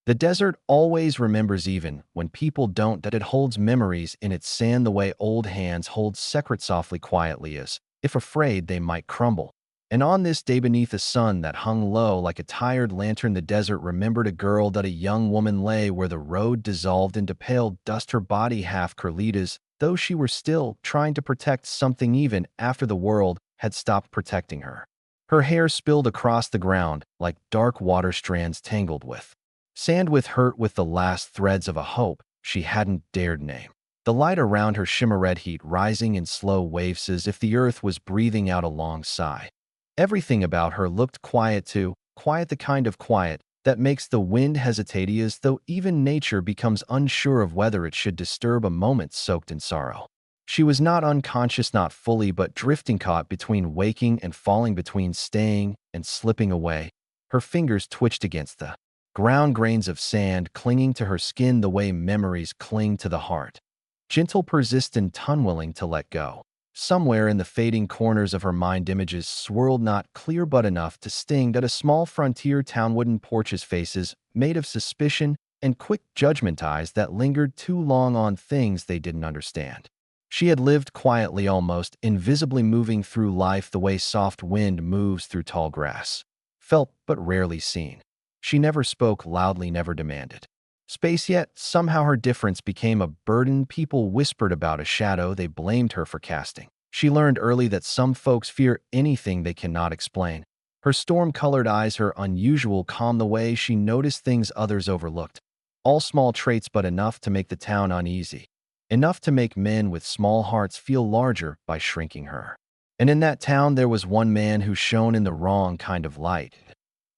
The desert always remembers even when people don't that it holds memories in its sand the way old hands hold secrets softly quietly as if afraid they might crumble. And on this day beneath a sun that hung low like a tired lantern, the desert remembered a girl that a young woman lay where the road dissolved into pale dust, her body half curled as though she were still trying to protect something even after the world had stopped protecting her. Her hair spilled across the ground like dark water strands tangled with sand with hurt with the last threads of a hope she hadn't dared name. The light around her shimmered heat rising in slow waves as if the earth was breathing out a long sigh. Everything about her looked quiet too, quiet the kind of quiet that makes the wind hesitate as though even nature becomes unsure of whether it should disturb a moment soaked in sorrow. She was not unconscious, not fully, but drifting, caught between waking and falling, between staying and slipping away. Her fingers twitched against the ground, grains of sand clinging to her skin the way memories cling to the heart. Gentle, persistent, unwilling to let go. Somewhere in the fading corners of her mind, images swirled, not clear but enough to sting, that a small frontier town, wooden porches, faces made of suspicion, and quick judgment eyes that lingered too long on things they didn't understand. She had lived quietly, almost invisibly, moving through life the way soft wind moves through tall grass. Felt but rarely seen. She never spoke loudly, never demanded space, yet somehow her difference became a burden. People whispered about a shadow they blamed her for casting. She learned early that some folks fear anything they cannot explain. Her storm-colored eyes, her unusual calm, the way she noticed things others overlooked. All small traits, but enough to make the town uneasy. Enough to make men with small hearts feel larger by shrinking her. And in that town there was one man who shone in the wrong kind of light.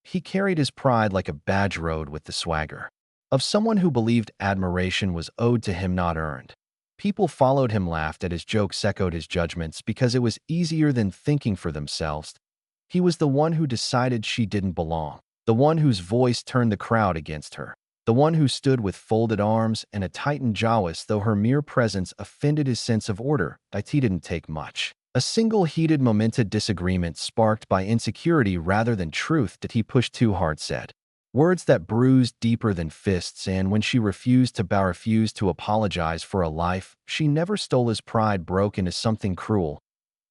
He carried his pride like a badge, rode with the swagger of someone who believed admiration was owed to him, not earned. People followed him, laughed at his jokes, echoed his judgments because it was easier than thinking for themselves. He was the one who decided she didn't belong, the one whose voice turned the crowd against her, the one who stood with folded arms and a tightened jaw as though her mere presence offended his sense of order. It didn't take much. A single heated, momentous disagreement sparked by insecurity rather than truth that he pushed too hard, said words that bruised deeper than fists, and when she refused to bow, refused to apologize for a life she never stole, his pride broke into something cruel.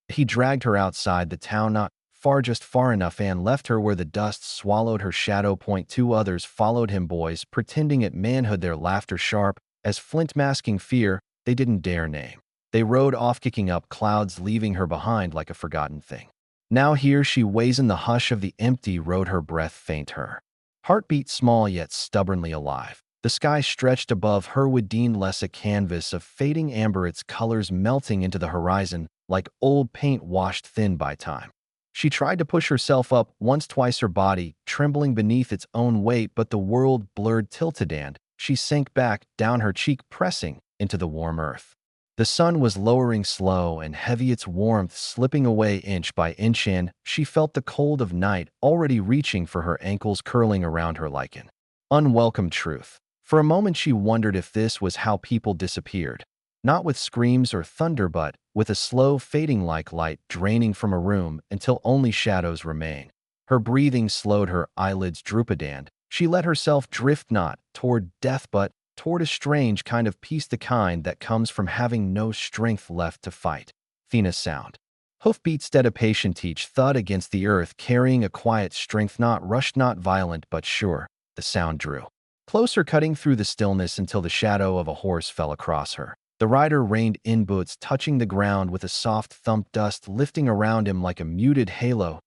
He dragged her outside the town, not far, just far enough, and left her where the dust swallowed her shadow. Point two others followed him, boys pretending at manhood, their laughter sharp as flint, masking fear they didn't dare name. They rode off, kicking up clouds, leaving her behind like a forgotten thing. Now here she weighs in the hush of the empty road, her breath faint, her heartbeat small yet stubbornly alive. The sky stretched above her would deem less a canvas of fading amber, its colors melting into the horizon like old paint washed thin by time. She tried to push herself up once, twice, her body trembling beneath its own weight, but the world blurred, tilted, and she sank back, down, her cheek pressing into the warm earth. The sun was lowering slow and heavy, its warmth slipping away inch by inch, and she felt the cold of night already reaching for her ankles, curling around her like an unwelcome truth. For a moment she wondered if this was how people disappeared. Not with screams or thunder, but with a slow fading like light draining from a room until only shadows remain. Her breathing slowed, her eyelids drooped, and she let herself drift, not toward death, but toward a strange kind of peace, the kind that comes from having no strength left to fight. Thin sound. Hoofbeats, steady, patient, each thud against the earth, carrying a quiet strength, not rushed, not violent, but sure. The sound drew closer, cutting through the stillness until the shadow of a horse fell across her. The rider reined in, boots touching the ground with a soft thump, dust lifting around him like a muted halo.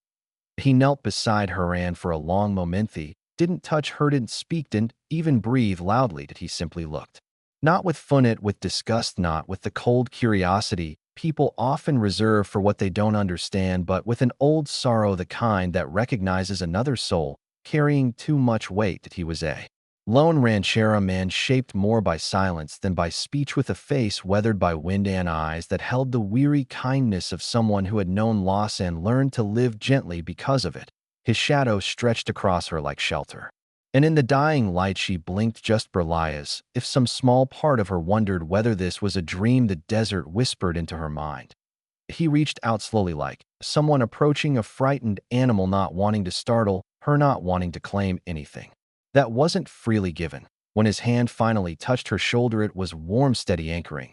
He knelt beside her, and for a long moment he didn't touch her, didn't speak, didn't even breathe loudly. That he simply looked. Not with fun, with disgust, not with the cold curiosity people often reserve for what they don't understand, but with an old sorrow, the kind that recognizes another soul carrying too much weight. That he was a lone ranchero man, shaped more by silence than by speech, with a face weathered by wind and eyes that held the weary kindness of someone who had known loss and learned to live gently because of it. His shadow stretched across her like shelter. And in the dying light she blinked, just barely, as if some small part of her wondered whether this was a dream. The desert whispered into her mind. He reached out slowly, like someone approaching a frightened animal, not wanting to startle her, not wanting to claim anything. That wasn't freely given. When his hand finally touched her shoulder, it was warm, steady anchoring.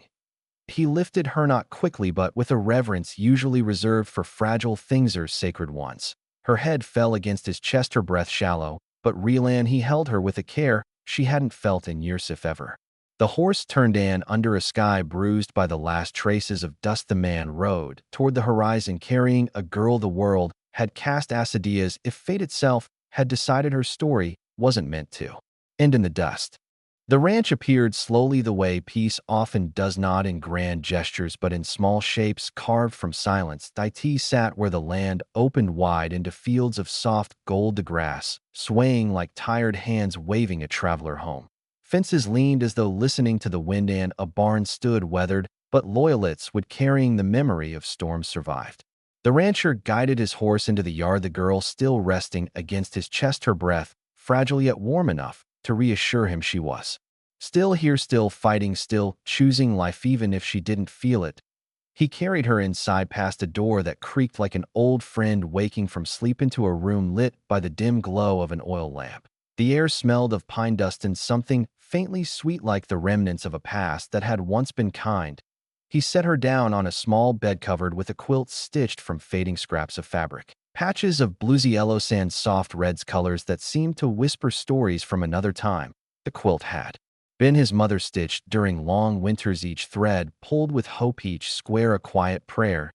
He lifted her not quickly but with a reverence usually reserved for fragile things or sacred ones. Her head fell against his chest, her breath shallow, but real, and he held her with a care she hadn't felt in years if ever. The horse turned, and under a sky bruised by the last traces of dust, the man rode toward the horizon carrying a girl the world had cast acid as if fate itself had decided her story wasn't meant to end in the dust. The ranch appeared slowly, the way peace often does, not in grand gestures but in small shapes carved from silence. It sat where the land opened wide into fields of soft gold grass, swaying like tired hands waving a traveler home. Fences leaned as though listening to the wind, and a barn stood weathered but loyalists would carrying the memory of storms survived. The rancher guided his horse into the yard, the girl still resting against his chest, her breath fragile yet warm enough to reassure him she was still here, still fighting, still choosing life even if she didn't feel it. He carried her inside past a door that creaked like an old friend waking from sleep into a room lit by the dim glow of an oil lamp. The air smelled of pine dust and something faintly sweet like the remnants of a past that had once been kind. He set her down on a small bed covered with a quilt stitched from fading scraps of fabric. Patches of bluesy yellow sand, soft reds, colors that seemed to whisper stories from another time. The quilt had been his mother, stitched during long winters, each thread pulled with hope, each square a quiet prayer.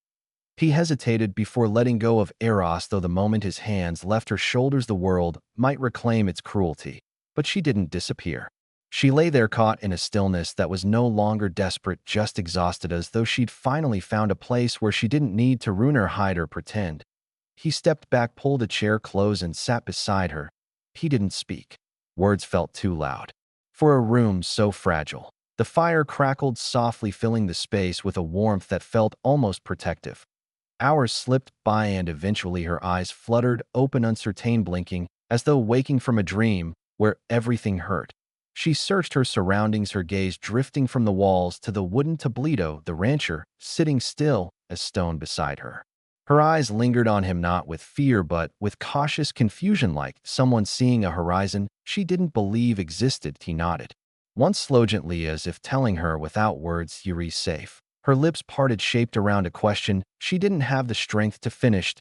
He hesitated before letting go of Eros, though the moment his hands left her shoulders the world might reclaim its cruelty. But she didn't disappear. She lay there caught in a stillness that was no longer desperate, just exhausted, as though she'd finally found a place where she didn't need to ruin or hide or pretend. He stepped back, pulled a chair close, and sat beside her. He didn't speak. Words felt too loud for a room so fragile. The fire crackled softly, filling the space with a warmth that felt almost protective. Hours slipped by, and eventually her eyes fluttered open, uncertain, blinking, as though waking from a dream where everything hurt. She searched her surroundings, her gaze drifting from the walls to the wooden tableau, the rancher sitting still as stone beside her. Her eyes lingered on him, not with fear but with cautious confusion, like someone seeing a horizon she didn't believe existed. He nodded once, slow, gently, as if telling her without words, "Yuri's safe." Her lips parted, shaped around a question she didn't have the strength to finish.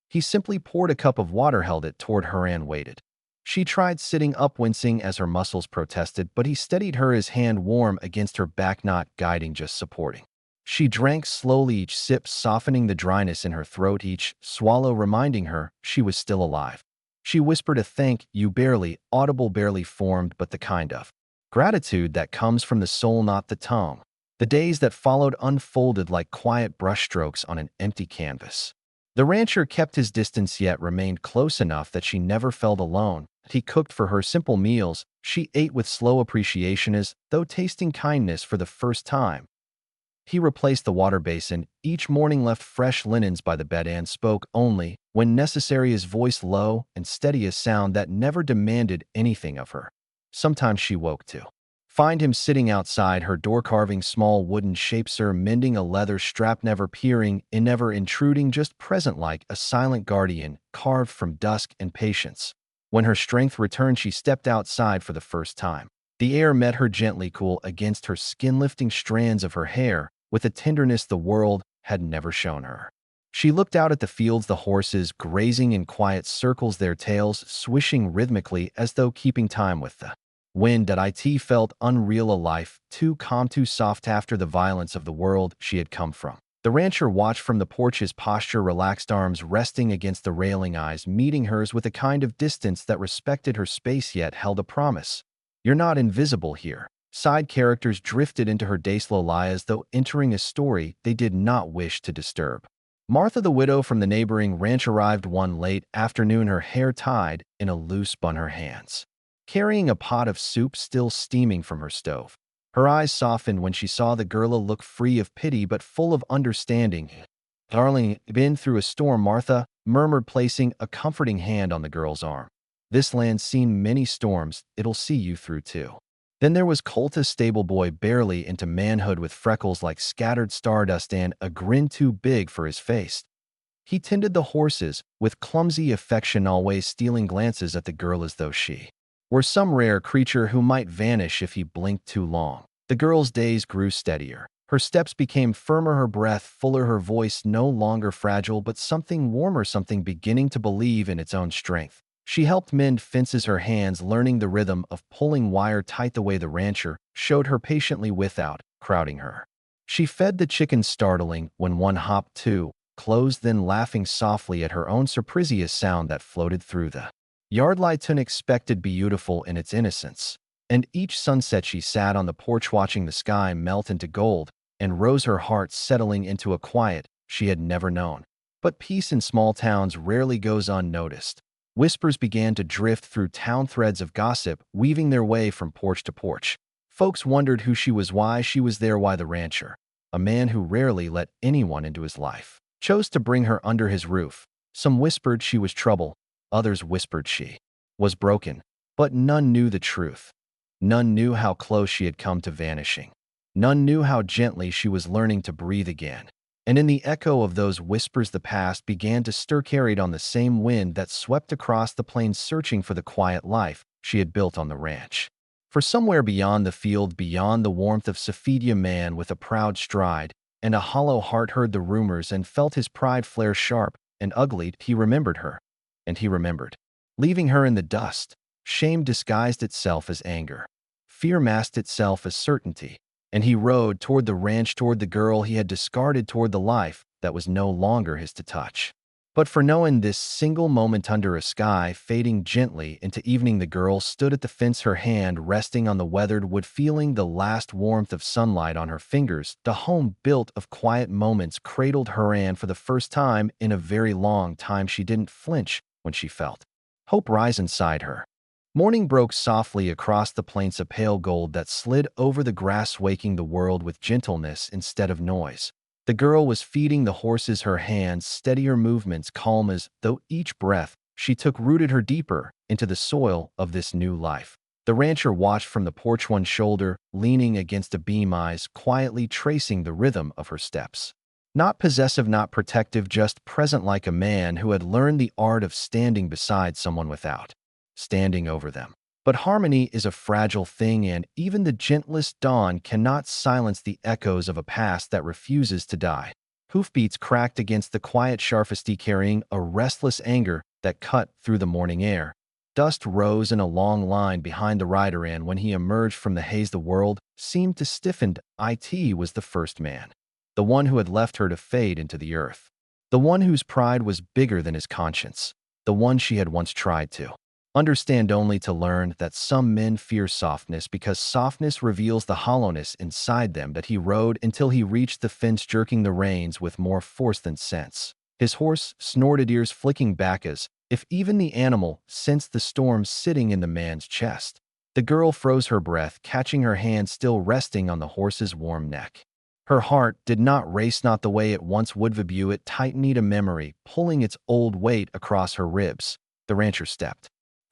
He simply poured a cup of water, held it toward her, and waited. She tried sitting up, wincing as her muscles protested, but he steadied her, his hand warm against her back, not guiding, just supporting. She drank slowly, each sip softening the dryness in her throat, each swallow reminding her she was still alive. She whispered a thank you, barely audible, barely formed, but the kind of gratitude that comes from the soul, not the tongue. The days that followed unfolded like quiet brushstrokes on an empty canvas. The rancher kept his distance yet remained close enough that she never felt alone. He cooked for her simple meals she ate with slow appreciation, as though tasting kindness for the first time. He replaced the water basin each morning, left fresh linens by the bed, and spoke only when necessary, his voice low and steady, a sound that never demanded anything of her. Sometimes she woke to find him sitting outside her door, carving small wooden shapes or mending a leather strap, never peering in, never intruding, just present like a silent guardian carved from dusk and patience. When her strength returned, she stepped outside for the first time. The air met her gently, cool against her skin, lifting strands of her hair with a tenderness the world had never shown her. She looked out at the fields, the horses grazing in quiet circles, their tails swishing rhythmically as though keeping time with the wind. It felt unreal, a life too calm, too soft after the violence of the world she had come from. The rancher watched from the porch, his posture relaxed, arms resting against the railing, eyes meeting hers with a kind of distance that respected her space yet held a promise. "You're not invisible here." Side characters drifted into her day, slowly, as though entering a story they did not wish to disturb. Martha, the widow from the neighboring ranch, arrived one late afternoon, her hair tied in a loose bun, her hands carrying a pot of soup still steaming from her stove. Her eyes softened when she saw the girl, a look free of pity but full of understanding. "Darling, been through a storm," Martha murmured, placing a comforting hand on the girl's arm. "This land's seen many storms, it'll see you through too." Then there was Colt, a stable boy barely into manhood, with freckles like scattered stardust and a grin too big for his face. He tended the horses with clumsy affection, always stealing glances at the girl as though she were some rare creature who might vanish if he blinked too long. The girl's days grew steadier. Her steps became firmer, her breath fuller, her voice no longer fragile but something warmer, something beginning to believe in its own strength. She helped mend fences, her hands learning the rhythm of pulling wire tight the way the rancher showed her patiently without crowding her. She fed the chickens, startling when one hopped too close, then laughing softly at her own surprise sound that floated through the yard like unexpected, beautiful in its innocence. And each sunset she sat on the porch watching the sky melt into gold, and rose, her heart settling into a quiet she had never known. But peace in small towns rarely goes unnoticed. Whispers began to drift through town, threads of gossip weaving their way from porch to porch. Folks wondered who she was, why she was there, why the rancher, a man who rarely let anyone into his life, chose to bring her under his roof. Some whispered she was trouble, others whispered she was broken, but none knew the truth. None knew how close she had come to vanishing. None knew how gently she was learning to breathe again. And in the echo of those whispers the past began to stir, carried on the same wind that swept across the plains, searching for the quiet life she had built on the ranch. For somewhere beyond the field, beyond the warmth of Sephidia, man with a proud stride and a hollow heart heard the rumors and felt his pride flare sharp and ugly. He remembered her, and he remembered, leaving her in the dust. Shame disguised itself as anger. Fear masked itself as certainty. And he rode toward the ranch, toward the girl he had discarded, toward the life that was no longer his to touch. But for knowing this single moment under a sky fading gently into evening, the girl stood at the fence, her hand resting on the weathered wood, feeling the last warmth of sunlight on her fingers. The home built of quiet moments cradled her, and for the first time in a very long time she didn't flinch when she felt hope rise inside her. Morning broke softly across the plains, a pale gold that slid over the grass, waking the world with gentleness instead of noise. The girl was feeding the horses, her hands steady, her movements calm, as though each breath she took rooted her deeper into the soil of this new life. The rancher watched from the porch, one shoulder leaning against a beam, eyes quietly tracing the rhythm of her steps. Not possessive, not protective, just present, like a man who had learned the art of standing beside someone without standing over them. But harmony is a fragile thing, and even the gentlest dawn cannot silence the echoes of a past that refuses to die. Hoofbeats cracked against the quiet sharpesty, carrying a restless anger that cut through the morning air. Dust rose in a long line behind the rider, and when he emerged from the haze, the world seemed to stiffen. It was the first man, the one who had left her to fade into the earth, the one whose pride was bigger than his conscience, the one she had once tried to understand, only to learn that some men fear softness because softness reveals the hollowness inside them. That he rode until he reached the fence, jerking the reins with more force than sense. His horse snorted, ears flicking back as if even the animal sensed the storm sitting in the man's chest. The girl froze her breath, catching her hand still resting on the horse's warm neck. Her heart did not race, not the way it once would. View it tightened, a memory pulling its old weight across her ribs. The rancher stepped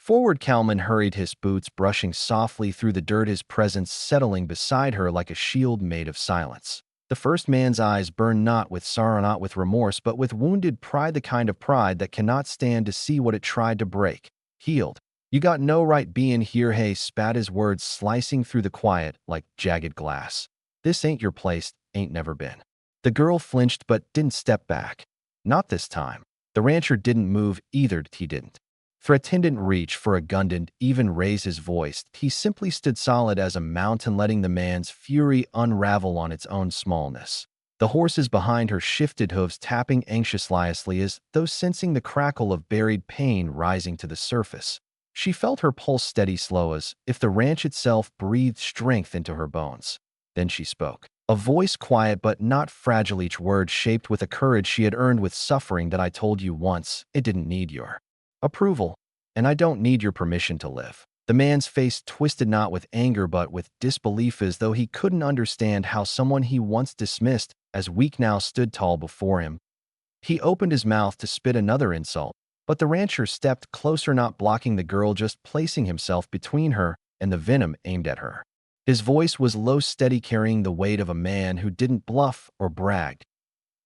forward. Calman hurried, his boots brushing softly through the dirt, his presence settling beside her like a shield made of silence. The first man's eyes burned, not with sorrow, not with remorse, but with wounded pride, the kind of pride that cannot stand to see what it tried to break. Healed. You got no right being here. Hay spat, his words slicing through the quiet like jagged glass. This ain't your place, ain't never been. The girl flinched but didn't step back. Not this time. The rancher didn't move either. He didn't threaten, didn't reach for a gun, didn't even raise his voice. He simply stood solid as a mountain, letting the man's fury unravel on its own smallness. The horses behind her shifted, hooves tapping anxiously as though sensing the crackle of buried pain rising to the surface. She felt her pulse steady, slow, as if the ranch itself breathed strength into her bones. Then she spoke. A voice quiet but not fragile, each word shaped with a courage she had earned with suffering. That I told you once, it didn't need your approval, and I don't need your permission to live. The man's face twisted, not with anger but with disbelief, as though he couldn't understand how someone he once dismissed as weak now stood tall before him. He opened his mouth to spit another insult, but the rancher stepped closer, not blocking the girl, just placing himself between her and the venom aimed at her. His voice was low, steady, carrying the weight of a man who didn't bluff or brag.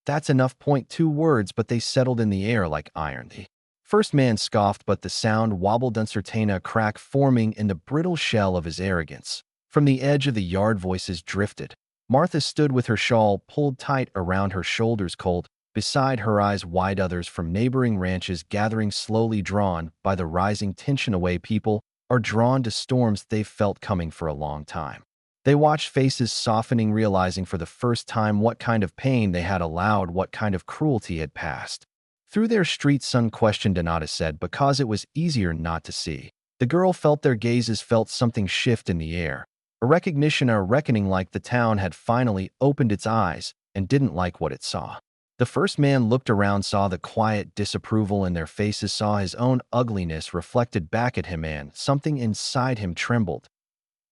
That's enough. Point two words, but they settled in the air like iron. The First man scoffed, but the sound wobbled uncertain, a crack forming in the brittle shell of his arrogance. From the edge of the yard voices drifted. Martha stood with her shawl pulled tight around her shoulders, cold. Beside her, eyes wide, others from neighboring ranches gathering, slowly drawn by the rising tension. Away people are drawn to storms they've felt coming for a long time. They watched, faces softening, realizing for the first time what kind of pain they had allowed, what kind of cruelty had passed through their streets. Son questioned, Donata said, because it was easier not to see. The girl felt their gazes, felt something shift in the air. A recognition, a reckoning, like the town had finally opened its eyes and didn't like what it saw. The first man looked around, saw the quiet disapproval in their faces, saw his own ugliness reflected back at him, and something inside him trembled.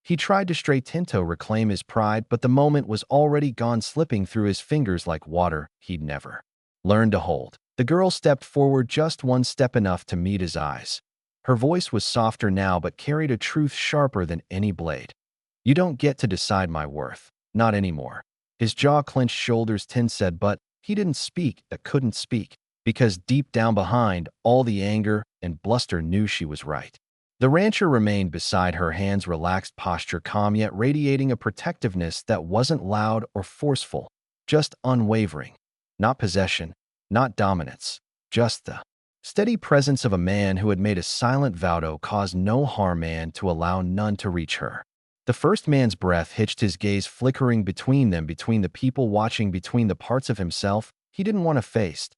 He tried to reclaim his pride, but the moment was already gone, slipping through his fingers like water he'd never learned to hold. The girl stepped forward, just one step, enough to meet his eyes. Her voice was softer now, but carried a truth sharper than any blade. You don't get to decide my worth. Not anymore. His jaw clenched, shoulders tense, said, but he didn't speak, couldn't speak, because deep down behind all the anger and bluster knew she was right. The rancher remained beside her, hands relaxed, posture calm, yet radiating a protectiveness that wasn't loud or forceful, just unwavering. Not possession, not dominance, just the steady presence of a man who had made a silent vow to cause no harm and to allow none to reach her. The first man's breath hitched, his gaze flickering between them, between the people watching, between the parts of himself he didn't want to face.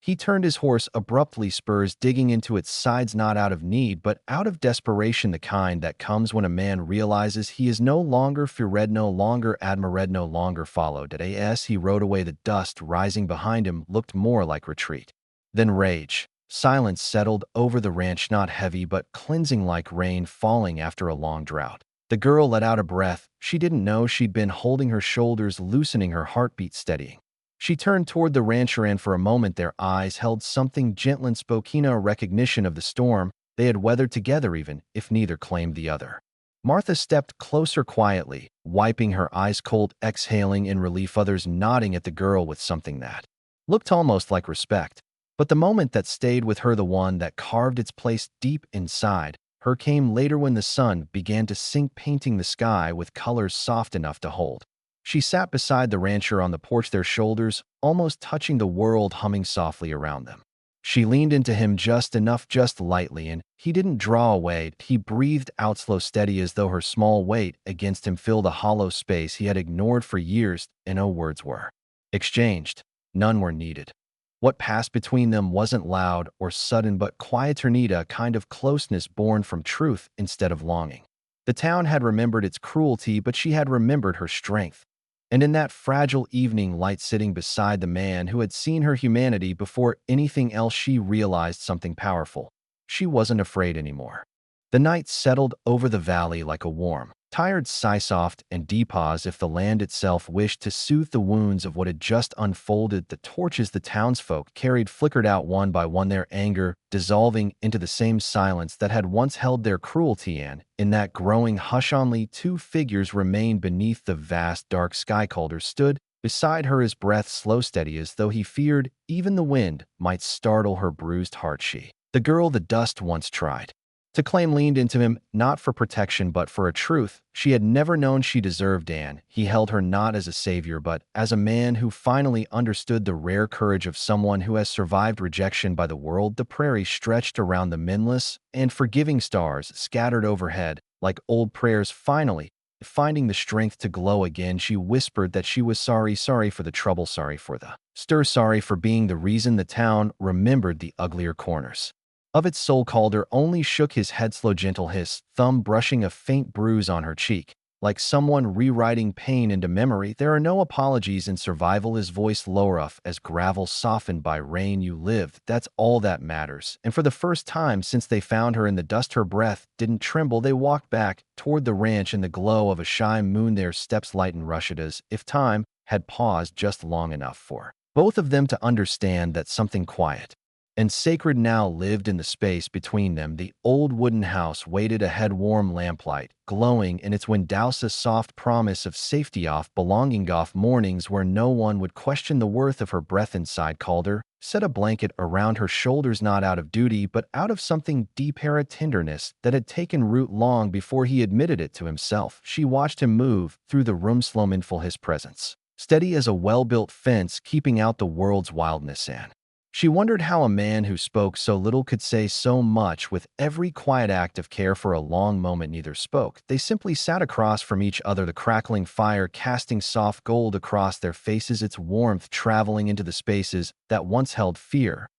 He turned his horse abruptly, spurs digging into its sides, not out of need, but out of desperation, the kind that comes when a man realizes he is no longer feared, no longer admired, no longer followed. As he rode away, the dust rising behind him looked more like retreat than rage. Silence settled over the ranch, not heavy but cleansing, like rain falling after a long drought. The girl let out a breath. She didn't know she'd been holding her shoulders, loosening, her heartbeat steadying. She turned toward the rancher, and for a moment their eyes held something gentle and spoken, a recognition of the storm they had weathered together, even if neither claimed the other. Martha stepped closer quietly, wiping her eyes, cold, exhaling in relief, others nodding at the girl with something that looked almost like respect. But the moment that stayed with her, the one that carved its place deep inside her, came later, when the sun began to sink, painting the sky with colors soft enough to hold. She sat beside the rancher on the porch, their shoulders almost touching the world humming softly around them. She leaned into him just enough, just lightly, and he didn't draw away. He breathed out slow, steady, as though her small weight against him filled a hollow space he had ignored for years, and no words were exchanged. None were needed. What passed between them wasn't loud or sudden, but quiet, a kind of closeness born from truth instead of longing. The town had remembered its cruelty, but she had remembered her strength. And in that fragile evening light, sitting beside the man who had seen her humanity before anything else, she realized something powerful. She wasn't afraid anymore. The night settled over the valley like a warm, tired sigh, soft and deep, as if the land itself wished to soothe the wounds of what had just unfolded. The torches the townsfolk carried flickered out one by one, their anger dissolving into the same silence that had once held their cruelty, and in that growing hush only two figures remained beneath the vast dark sky. Calder stood beside her, his breath slow, steady, as though he feared even the wind might startle her bruised heart. She, the girl the dust once tried to claim, leaned into him, not for protection but for a truth she had never known she deserved. And he held her not as a savior but as a man who finally understood the rare courage of someone who has survived rejection by the world. The prairie stretched around the mindless and forgiving stars scattered overhead like old prayers. Finally, finding the strength to glow again, she whispered that she was sorry, sorry for the trouble, sorry for the stir, sorry for being the reason the town remembered the uglier corners of its soul. Calder only shook his head, slow, gentle, his thumb brushing a faint bruise on her cheek, like someone rewriting pain into memory. There are no apologies in survival, his voice low, rough as gravel softened by rain. You lived, that's all that matters. And for the first time since they found her in the dust, her breath didn't tremble. They walked back toward the ranch in the glow of a shy moon, their steps light and rushed, as if time had paused just long enough for both of them to understand that something quiet and sacred now lived in the space between them. The old wooden house waited ahead, warm lamplight glowing in its windows, a soft promise of safety off belonging off mornings where no one would question the worth of her breath. Inside, Calder set a blanket around her shoulders not out of duty but out of something deeper, a tenderness that had taken root long before he admitted it to himself. She watched him move through the room, slow, mindful, his presence steady as a well-built fence, keeping out the world's wildness, and she wondered how a man who spoke so little could say so much with every quiet act of care. For a long moment neither spoke. They simply sat across from each other, the crackling fire casting soft gold across their faces, its warmth traveling into the spaces that once held fear.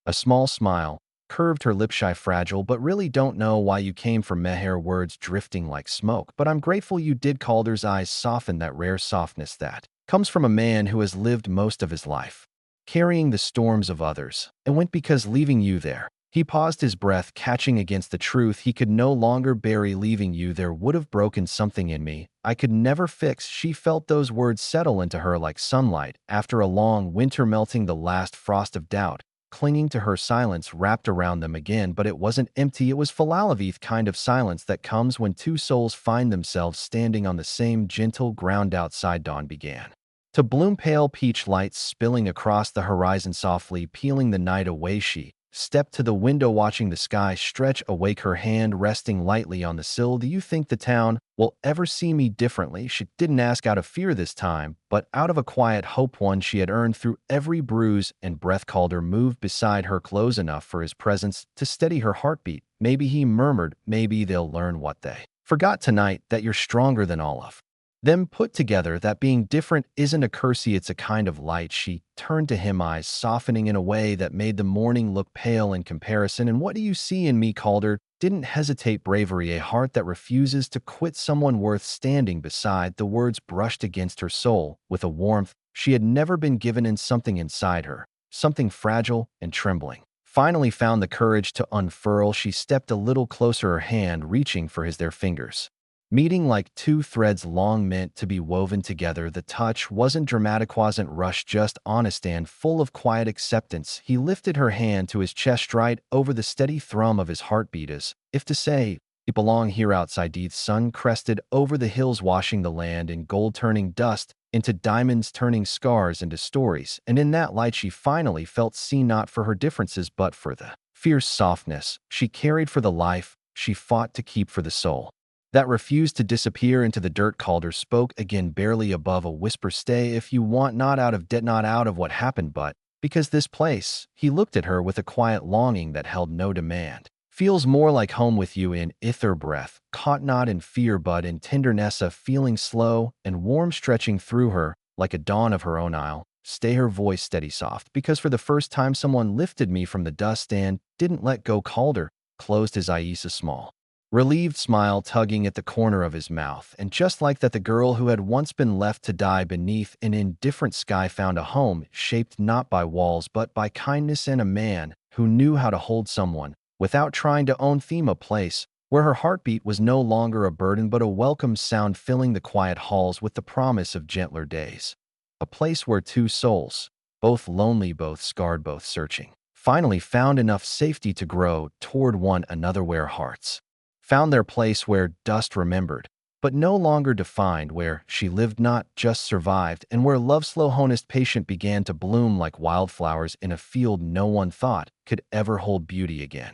A small smile curved her lips, shy, fragile. But really don't know why you came for Meher, words drifting like smoke. But I'm grateful you did. Calder's eyes softened, that rare softness that comes from a man who has lived most of his life carrying the storms of others, and went because leaving you there. He paused, his breath catching against the truth he could no longer bury. Leaving you there would have broken something in me I could never fix. She felt those words settle into her like sunlight after a long winter, melting the last frost of doubt clinging to her. Silence wrapped around them again, but it wasn't empty. It was Falalavith kind of silence that comes when two souls find themselves standing on the same gentle ground outside. Dawn began to bloom, pale peach lights spilling across the horizon, softly peeling the night away. She stepped to the window, watching the sky stretch awake, her hand resting lightly on the sill. Do you think the town will ever see me differently? She didn't ask out of fear this time, but out of a quiet hope, one she had earned through every bruise and breath. Calder moved beside her, close enough for his presence to steady her heartbeat. Maybe, he murmured, maybe they'll learn what they forgot tonight, that you're stronger than all of them put together, that being different isn't a curse, it's a kind of light. She turned to him, eyes softening in a way that made the morning look pale in comparison. And what do you see in me? Calder didn't hesitate. Bravery, a heart that refuses to quit, someone worth standing beside. The words brushed against her soul with a warmth she had never been given, and something inside her, something fragile and trembling, finally found the courage to unfurl. She stepped a little closer, her hand reaching for his, their fingers meeting like two threads long meant to be woven together. The touch wasn't dramatic, wasn't rushed, just honest and full of quiet acceptance. He lifted her hand to his chest, right over the steady thrum of his heartbeat, as if to say, "You belong here outside." The sun crested over the hills, washing the land in gold, turning dust into diamonds, turning scars into stories. And in that light she finally felt seen, not for her differences but for the fierce softness she carried, for the life she fought to keep, for the soul that refused to disappear into the dirt. Calder spoke again, barely above a whisper, "Stay if you want, not out of debt, not out of what happened, but because this place," he looked at her with a quiet longing that held no demand, "feels more like home with you." In ether, breath caught not in fear but in tenderness, a feeling slow and warm stretching through her like a dawn of her own isle. "Stay," her voice steady, soft, "because for the first time someone lifted me from the dust and didn't let go." Calder closed his eyes, a small relieved smile tugging at the corner of his mouth. And just like that, the girl who had once been left to die beneath an indifferent sky found a home shaped not by walls but by kindness, and a man who knew how to hold someone without trying to own them. A place where her heartbeat was no longer a burden but a welcome sound, filling the quiet halls with the promise of gentler days. A place where two souls, both lonely, both scarred, both searching, finally found enough safety to grow toward one another, where hearts found their place, where dust remembered but no longer defined, where she lived, not just survived, and where love, slow, honest, patient, began to bloom like wildflowers in a field no one thought could ever hold beauty again.